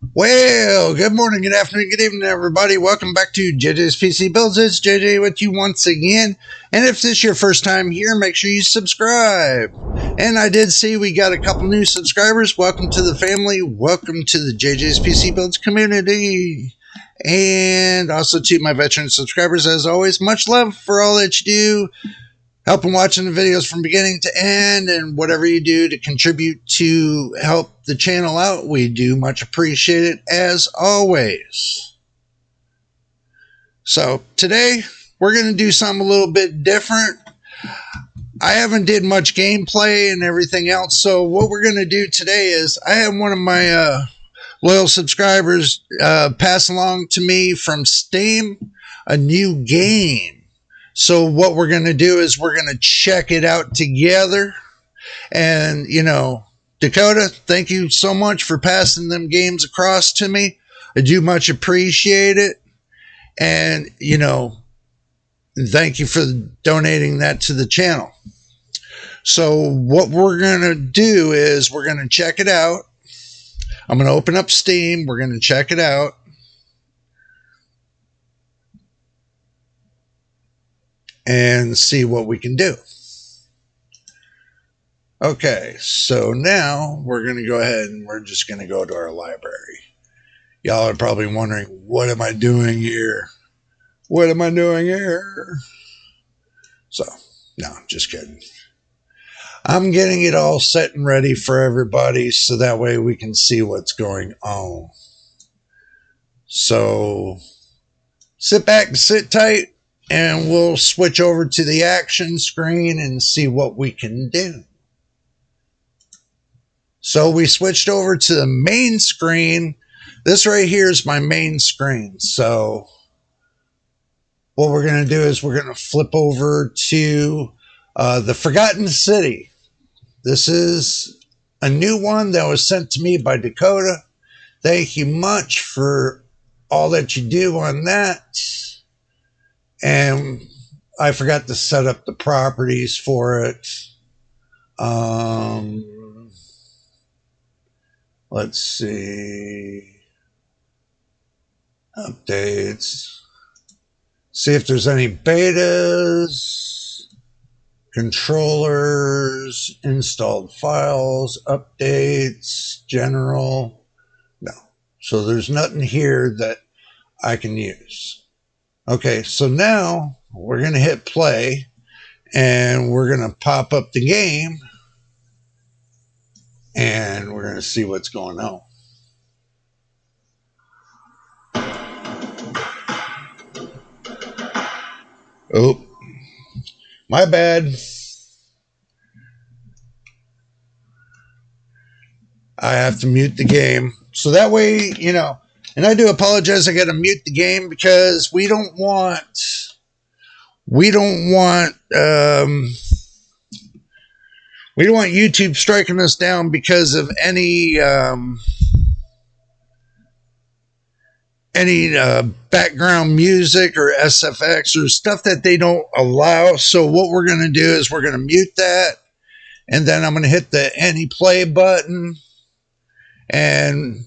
Well, good morning, good afternoon, good evening, everybody. Welcome back to JJ's PC Builds. It's JJ with you once again. And if this is your first time here, make sure you subscribe. And I did see we got a couple new subscribers. Welcome to the family. Welcome to the JJ's PC Builds community. And also to my veteran subscribers, as always, much love for all that you do. Helping watching the videos from beginning to end, and whatever you do to contribute to help the channel out, we do much appreciate it as always. So today we're going to do something a little bit different. I haven't did much gameplay and everything else, so what we're going to do today is I have one of my loyal subscribers pass along to me from Steam a new game. So what we're going to do is we're going to check it out together. And, you know, Dakota, thank you so much for passing them games across to me. I do much appreciate it. And, you know, thank you for donating that to the channel. So what we're going to do is we're going to check it out. I'm going to open up Steam. We're going to check it out. And see what we can do. Okay, so now we're going to go ahead and we're just going to go to our library. Y'all are probably wondering, what am I doing here? What am I doing here? So, no, just kidding. I'm getting it all set and ready for everybody so that way we can see what's going on. So, sit back and sit tight. And we'll switch over to the action screen and see what we can do. So we switched over to the main screen. This right here is my main screen. So what we're going to do is we're going to flip over to the Forgotten City. This is a new one that was sent to me by Dakota. Thank you much for all that you do on that. And I forgot to set up the properties for it. Let's see. Updates. See if there's any betas. Controllers. Installed files. Updates. General. No. So there's nothing here that I can use. Okay, so now we're going to hit play and we're going to pop up the game and we're going to see what's going on. Oh, my bad. I have to mute the game. So that way, you know, and I do apologize, I got to mute the game because we don't want YouTube striking us down because of any background music or SFX or stuff that they don't allow. So what we're going to do is we're going to mute that, and then I'm going to hit the any play button, and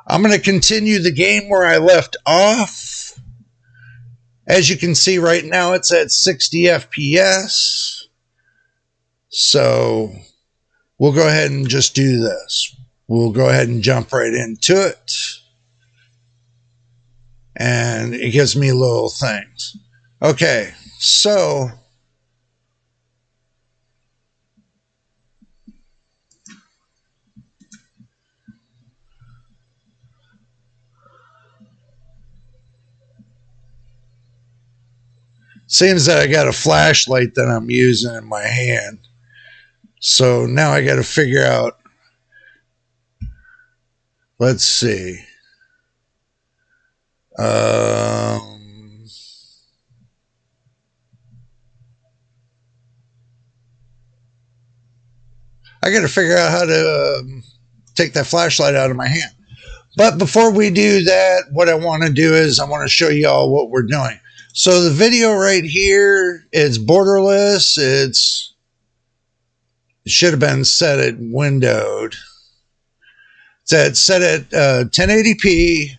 I'm going to continue the game where I left off. As you can see right now, it's at 60 FPS. So we'll go ahead and just do this. We'll go ahead and jump right into it. And it gives me little things. Okay, so seems that I got a flashlight that I'm using in my hand. So now I got to figure out, let's see. I got to figure out how to take that flashlight out of my hand. But before we do that, what I want to do is I want to show you all what we're doing. So the video right here is borderless. It should have been set at windowed. Said set at 1080p,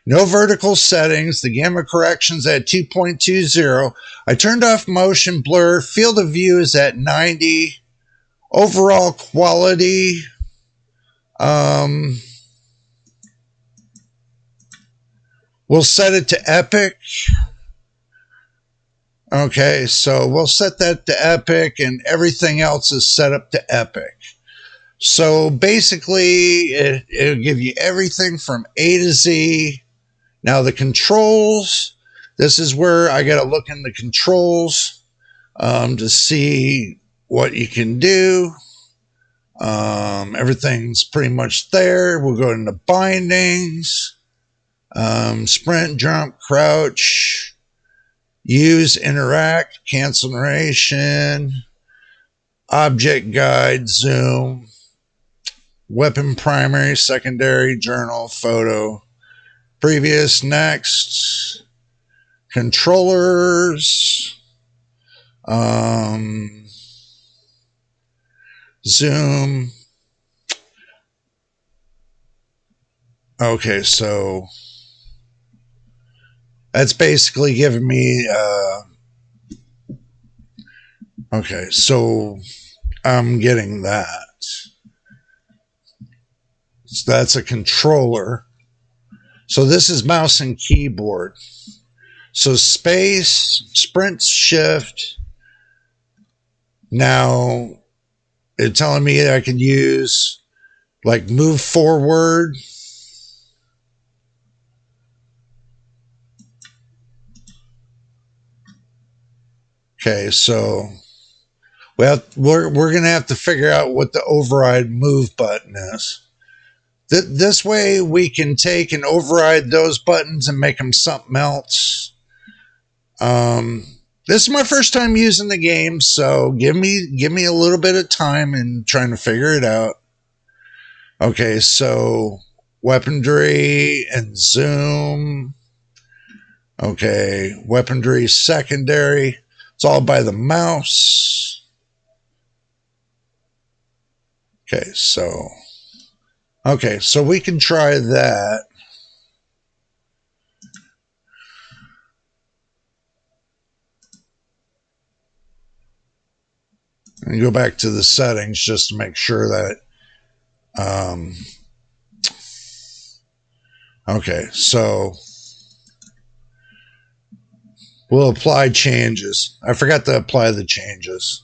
no vertical settings. The gamma correction's at 2.20. I turned off motion blur. Field of view is at 90. Overall quality, we'll set it to epic. Okay, so we'll set that to epic, and everything else is set up to epic. So basically, it'll give you everything from A to Z. Now the controls, this is where I got to look in the controls to see what you can do. Everything's pretty much there. We'll go into bindings, sprint, jump, crouch, use, interact, cancel narration, object guide, zoom, weapon primary, secondary, journal, photo, previous, next, controllers, zoom. Okay, so that's basically giving me okay, so I'm getting that. So that's a controller. So this is mouse and keyboard. So space, sprint, shift. Now it's telling me I can use like move forward. Okay, so well, we're going to have to figure out what the override move button is. This way we can take and override those buttons and make them something else. This is my first time using the game, so give me a little bit of time in trying to figure it out. Okay, so weaponry and zoom. Okay, weaponry secondary. It's all by the mouse. Okay, so we can try that. And go back to the settings just to make sure that okay, so we'll apply changes. I forgot to apply the changes.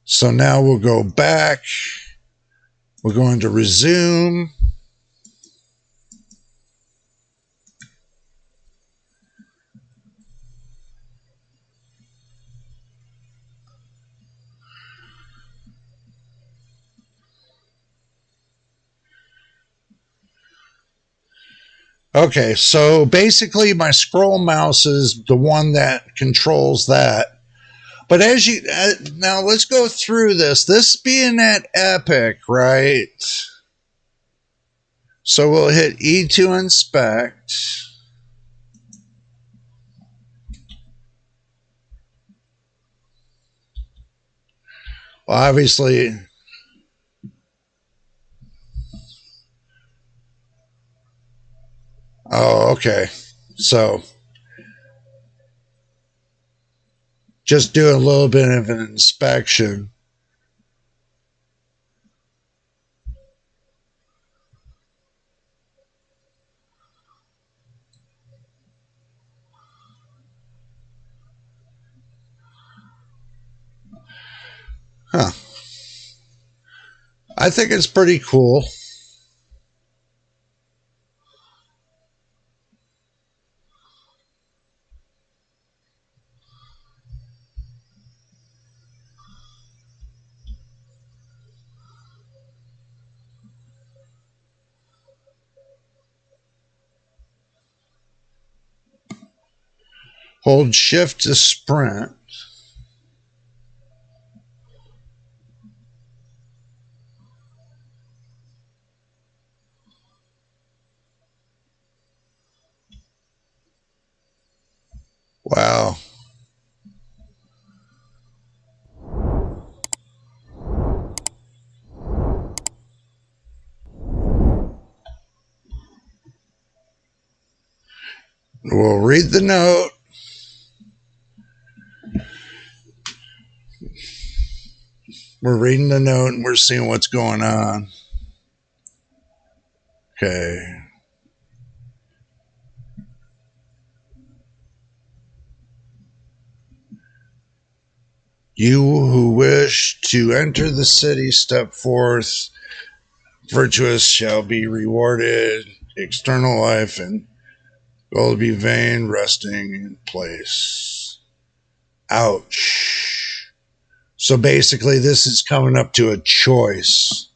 So now we'll go back. We're going to resume. Okay, so basically my scroll mouse is the one that controls that. But as you now let's go through this. This being at epic, right? So we'll hit E to inspect. Well, obviously, oh, okay. So just do a little bit of an inspection. Huh. I think it's pretty cool. Hold shift to sprint. Wow. We'll read the note. We're reading the note and we're seeing what's going on. Okay. You who wish to enter the city, step forth. Virtuous shall be rewarded. External life and gold be vain, resting in place. Ouch. So basically, this is coming up to a choice.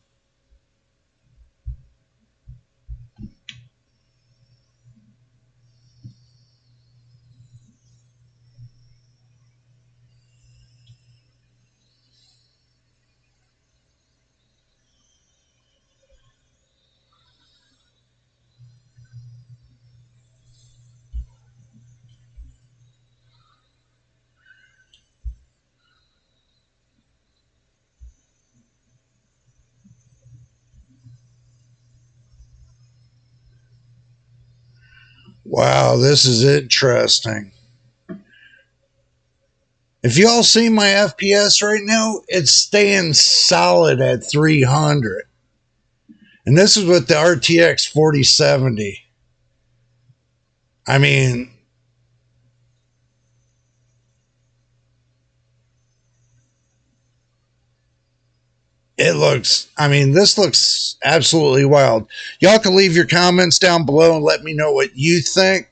Wow, this is interesting. If you all see my FPS right now, it's staying solid at 300. And this is with the RTX 4070. I mean, this looks absolutely wild. Y'all can leave your comments down below and let me know what you think.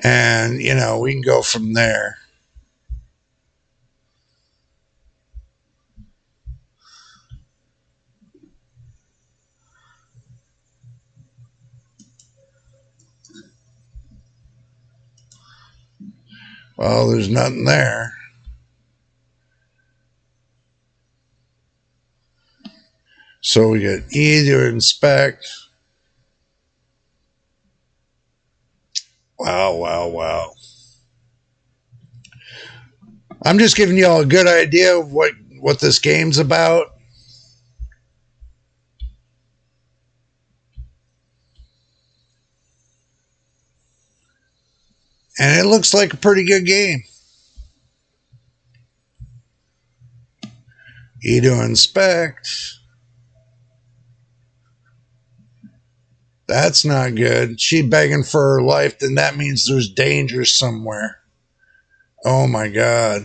And, we can go from there. Well, there's nothing there. So we get E to inspect. Wow, wow, wow. I'm just giving y'all a good idea of what this game's about. And it looks like a pretty good game. E to inspect. That's not good. She begging for her life, then that means there's danger somewhere. Oh my God.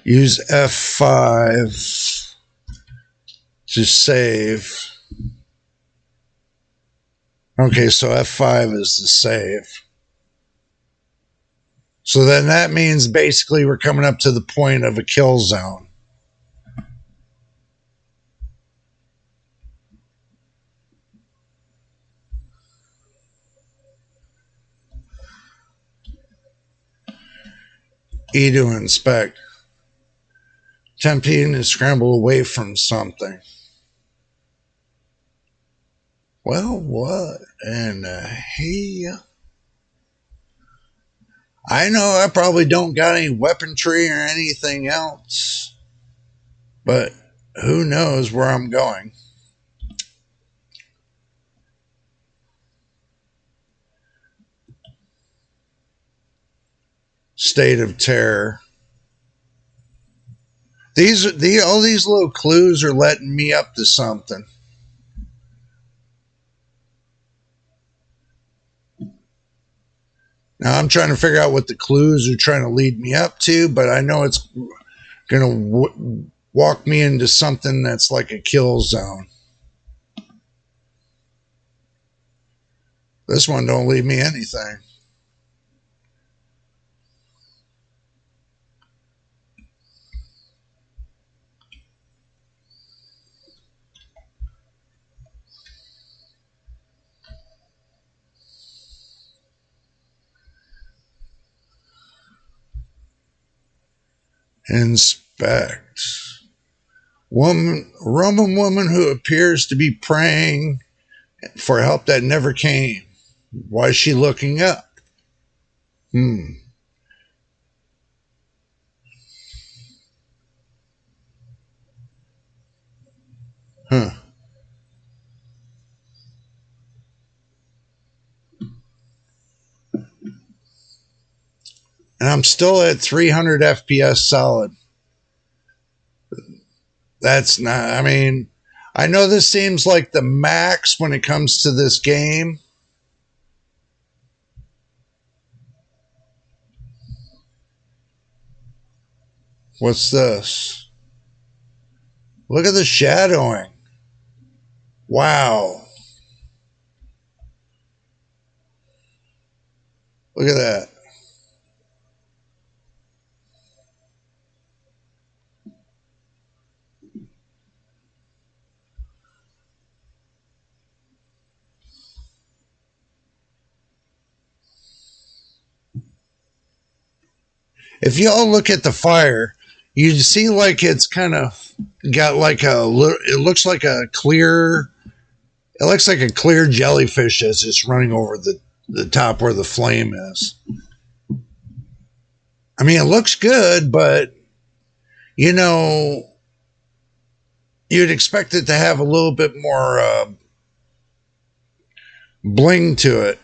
Use F5 to save. Okay, so F5 is the save. So then that means basically we're coming up to the point of a kill zone. E to inspect. Tempting to scramble away from something. Well, what in the hell? I know I probably don't got any weaponry or anything else, but who knows where I'm going. State of terror. All these little clues are letting me up to something. Now I'm trying to figure out what the clues are trying to lead me up to, but I know it's going to walk me into something that's like a kill zone. This one don't leave me anything. Inspect. Roman woman who appears to be praying for help that never came. Why is she looking up? Hmm. Huh. And I'm still at 300 FPS solid. That's not, I mean, I know this seems like the max when it comes to this game. What's this? Look at the shadowing. Wow. Look at that. If y'all look at the fire, you see like it's kind of got like it looks like a clear, it looks like a clear jellyfish that's just running over the top where the flame is. I mean, it looks good, but you know, you'd expect it to have a little bit more bling to it.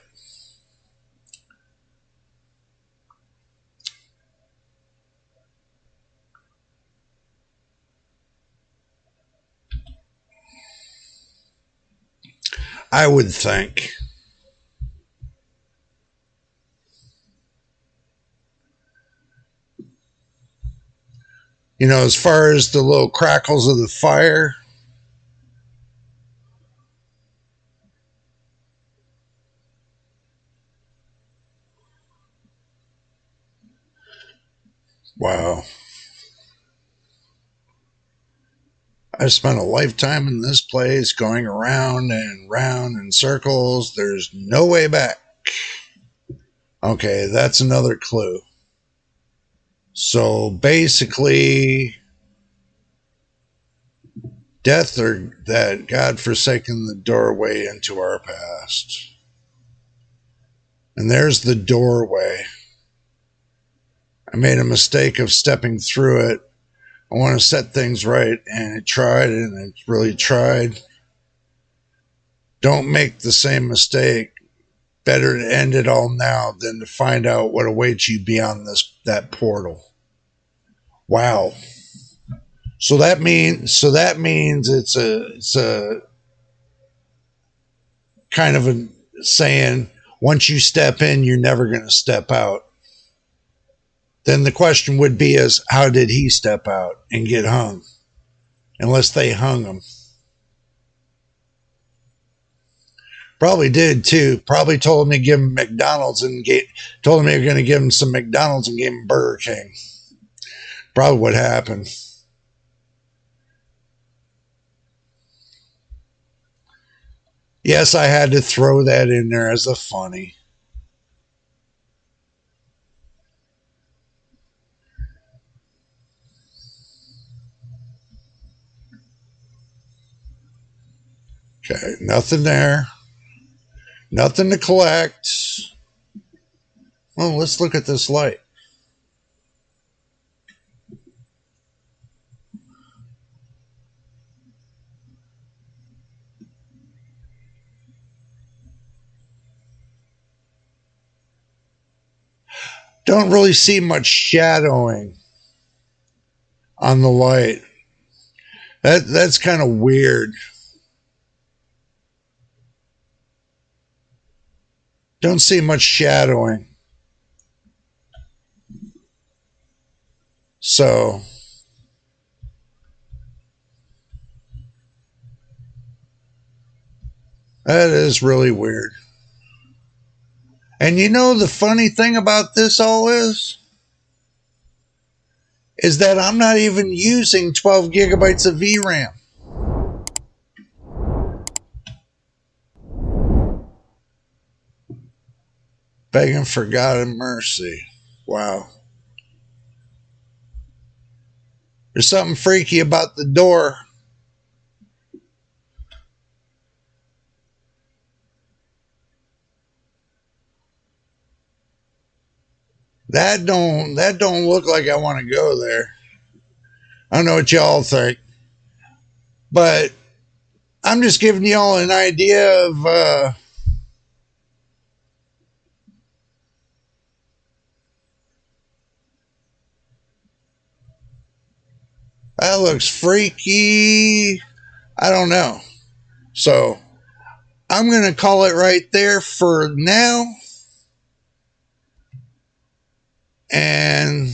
I would think. You know, as far as the little crackles of the fire, wow. I spent a lifetime in this place going around and round in circles. There's no way back. Okay, that's another clue. So basically, death or that God forsaken the doorway into our past. And there's the doorway. I made a mistake of stepping through it. I want to set things right, and it tried, and it really tried. Don't make the same mistake. Better to end it all now than to find out what awaits you beyond that portal. Wow. So that means it's a kind of a saying, once you step in, you're never going to step out. Then the question would be is how did he step out and get hung? Unless they hung him. Probably did too. Probably told him to give him McDonald's and told him they were going to give him some McDonald's and gave him Burger King. Probably what happened. Yes, I had to throw that in there as a funny. Okay, nothing there. Nothing to collect. Well, let's look at this light. Don't really see much shadowing on the light. That's kind of weird. Don't see much shadowing. So that is really weird. And you know the funny thing about this all is that I'm not even using 12 gigabytes of VRAM. Begging for God and mercy. Wow. There's something freaky about the door. That don't look like I want to go there. I don't know what y'all think, but I'm just giving y'all an idea of that looks freaky. I don't know. So I'm going to call it right there for now. And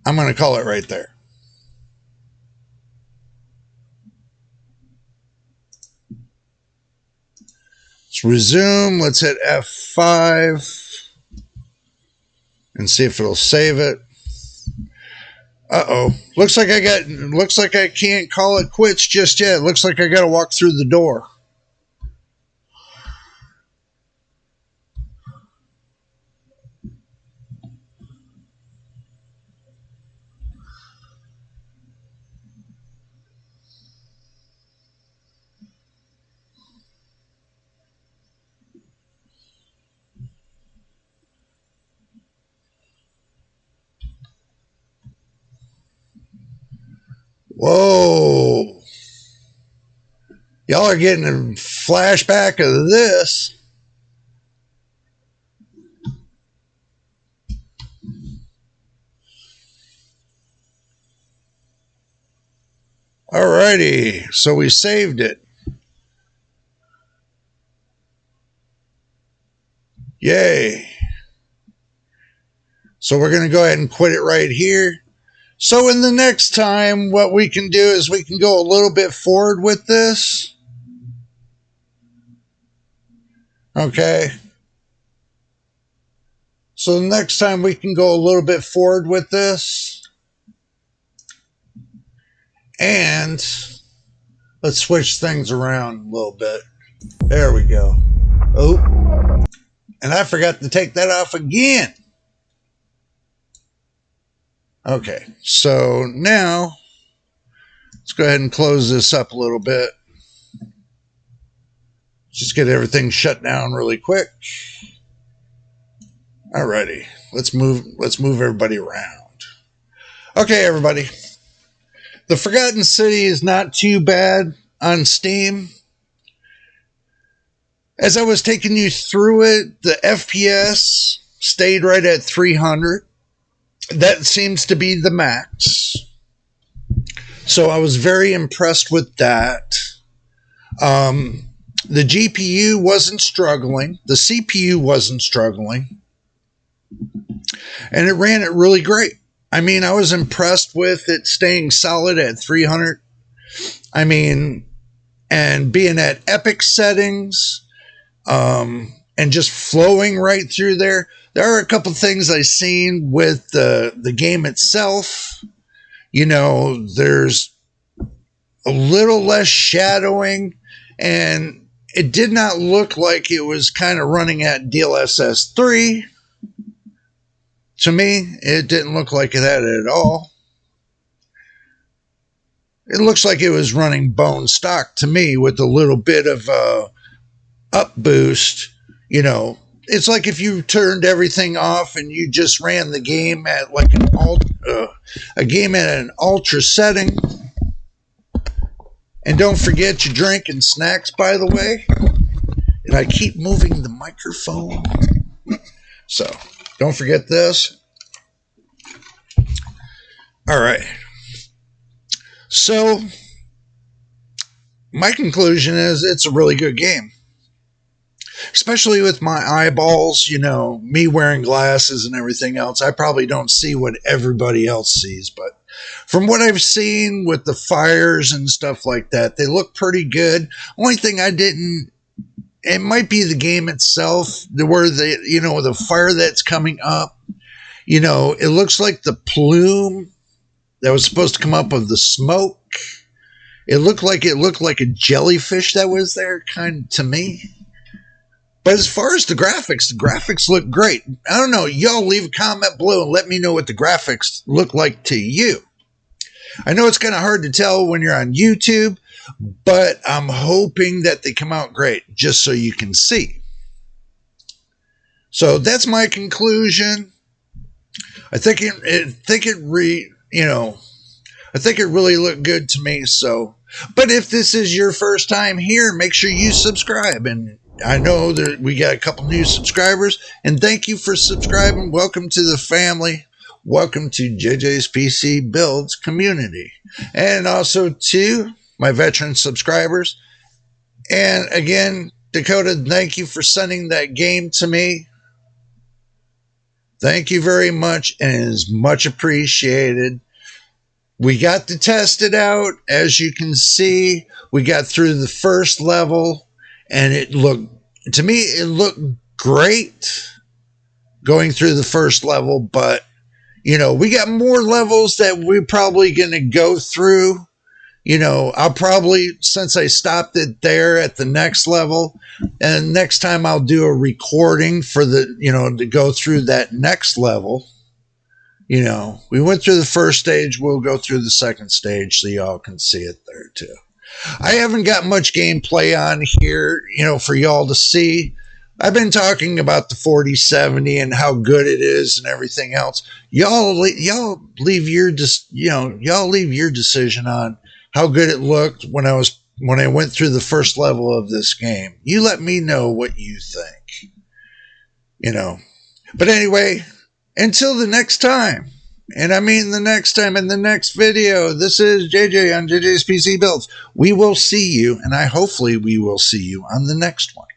I'm going to call it right there. Let's resume. Let's hit F5 and see if it'll save it. Uh-oh. Looks like I can't call it quits just yet. Looks like I got to walk through the door. Whoa. Y'all are getting a flashback of this. Alrighty. So we saved it. Yay. So we're going to go ahead and quit it right here. So in the next time, what we can do is we can go a little bit forward with this. Okay. So the next time we can go a little bit forward with this. And let's switch things around a little bit. There we go. Oh. And I forgot to take that off again. Okay. So now let's go ahead and close this up a little bit. Just get everything shut down really quick. Alrighty. Let's move everybody around. Okay, everybody. The Forgotten City is not too bad on Steam. As I was taking you through it, the FPS stayed right at 300. That seems to be the max. So I was very impressed with that. The GPU wasn't struggling. The CPU wasn't struggling. And it ran it really great. I mean, I was impressed with it staying solid at 300. I mean, and being at epic settings, and just flowing right through there. There are a couple things I've seen with the game itself. You know, there's a little less shadowing, and it did not look like it was kind of running at DLSS 3. To me, it didn't look like it had it at all. It looks like it was running bone stock to me with a little bit of up boost. You know, it's like if you turned everything off and you just ran the game at like a game at an ultra setting. And don't forget your drink and snacks, by the way. And I keep moving the microphone. So, don't forget this. All right. So, my conclusion is it's a really good game. Especially with my eyeballs, you know, me wearing glasses and everything else. I probably don't see what everybody else sees, but from what I've seen with the fires and stuff like that, they look pretty good. Only thing it might be the game itself, where the fire that's coming up, you know, it looks like the plume that was supposed to come up of the smoke. It looked like a jellyfish that was there, kind of, to me. But as far as the graphics look great. I don't know. Y'all leave a comment below and let me know what the graphics look like to you. I know it's kind of hard to tell when you're on YouTube, but I'm hoping that they come out great just so you can see. So that's my conclusion. I think it really looked good to me. So, but if this is your first time here, make sure you subscribe. And I know that we got a couple new subscribers, and thank you for subscribing. Welcome to the family. Welcome to JJ's PC Builds community, and also to my veteran subscribers. And again, Dakota, thank you for sending that game to me. Thank you very much, and it is much appreciated. We got to test it out. As you can see, we got through the first level, and it looked great going through the first level, but we got more levels that we're probably going to go through. I'll probably, since I stopped it there at the next level, and next time I'll do a recording for to go through that next level. We went through the first stage. We'll go through the second stage so y'all can see it there too. I haven't got much gameplay on here, for y'all to see. I've been talking about the 4070 and how good it is and everything else. Y'all leave your decision on how good it looked when I went through the first level of this game. You let me know what you think. But anyway, until the next time, and I mean the next time in the next video, this is JJ on JJ's PC Builds. We will see you, and hopefully we will see you on the next one.